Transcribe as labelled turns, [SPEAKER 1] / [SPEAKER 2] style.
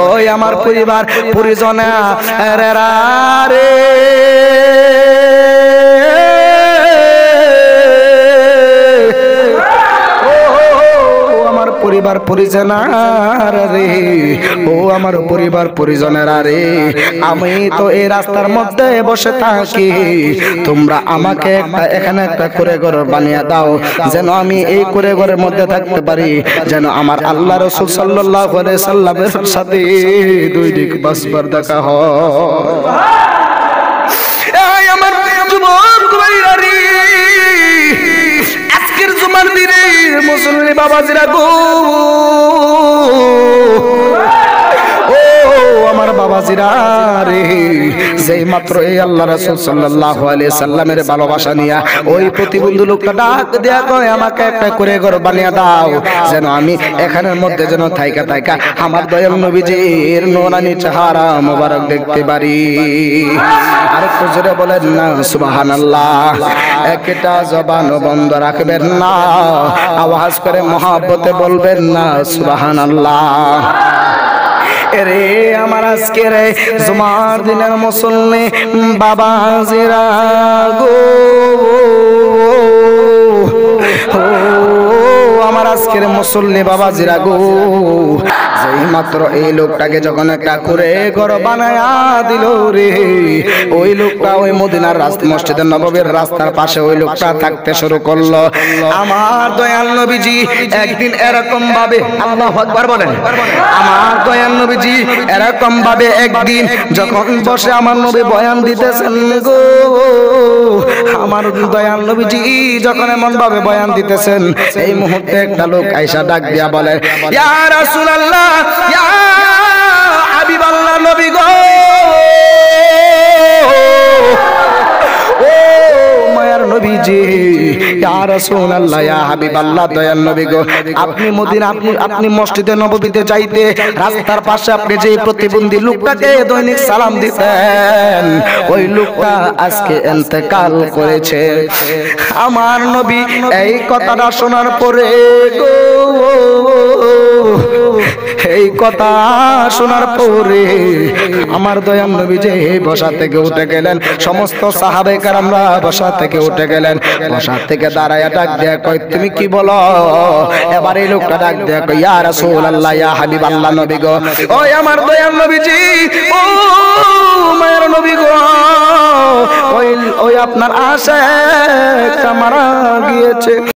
[SPEAKER 1] ওই আমার পরিবার পরিজনা রে পরিবার পরিজনার রে, ও আমার পরিবার পরিজনেরা রে, আমি তো এই রাস্তার মধ্যে বসে থাকি, তোমরা আমাকে এখানে একটা করে ঘর বানিয়ে দাও, যেন আমি এই করে ঘরের মধ্যে থাকতে পারি, যেন আমার আল্লাহ রাসূল সাল্লাল্লাহু আলাইহি সাল্লামের সাথে দুই দিক বাসবার দেখা হয়। এই আমার যুবক ভাইরা রে, আজকের জুমার দিনে মুসল্লি বাবাজিরা গো, ও আমার বাবাজিরা রে, যেই মাত্র এই আল্লাহ রাসূল সাল্লাল্লাহু আলাইহি সাল্লামের ভালোবাসা নিয়া ওই প্রতিবন্ধী লোকটা ডাক দেয়া কয় আমাকে একটা করে ঘর বানিয়ে দাও, যেন আমি এখানের মধ্যে যেন থাইকা আমার দয়াল নবীজির নূরানি চেহারা মোবারক দেখতে পারি। আর একটু জোরে বলেন না সুবহানাল্লাহ। একটা জবান বন্ধ রাখবেন না, আওয়াজ করে মহব্বতে বলবেন না সুবহানাল্লাহ। এরে আমার আজকের জুমার দিনের মুসল্লি বাবাজিরা গো, আমার আজকের মুসল্লি বাবাজিরা গো, যেই মাত্র এই লোকটাকে যখন একটা করে ঘর বানায়া দিল রে, ওই লোকটা ওই মদিনার রাস্তা মসজিদের নববীর রাস্তার পাশে ওই লোকটা থাকতে শুরু করলো। আমার দয়াল নবীজি একদিন এরকম ভাবে, আল্লাহু আকবার বলেন, আমার দয়াল নবীজি এরকম ভাবে একদিন যখন বসে আমার নবী বয়ান দিতেছেন গো, আমার দয়াল নবীজি যখন এমন ভাবে বয়ান দিতেছেন, এই মুহূর্তে একটা লোক আয়েশা ডাক দিয়া বলে, ইয়া রাসূলুল্লাহ, ইয়া হাবিবাল্লাহ নবী গো, ও মায়ার নবীজি, ইয়া রাসূলুল্লাহ, ইয়া হাবিবাল্লাহ, দয়াল নবী গো, আপনি মদিনা আপনি মসজিদে নববীতে যাইতে রাস্তার পাশে আপনি যে প্রতিবন্ধী লোকটাকে দৈনিক সালাম দিতেন, ওই লোকটা আজকে ইন্তেকাল করেছে। আমার নবী এই কথাটা শোনার পরে গো, এই কথা শোনার পরে আমার দয়াল নবী যে বসা থেকে উঠে গেলেন, সমস্ত সাহাবায়ে কেরামরা বসা থেকে উঠে গেলেন, বসা থেকে দাঁড়ায়া ডাক দেয়া কয় তুমি কি বলো? এবার এই লোকটা ডাক দেয়া কয় ইয়া রাসূলুল্লাহ, ইয়া হাবিবাল্লাহ নবী গো, ওই আমার দয়াল নবীজি, ও মায়ের নবী গো, ওই আপনার আশিক মারা গিয়েছে।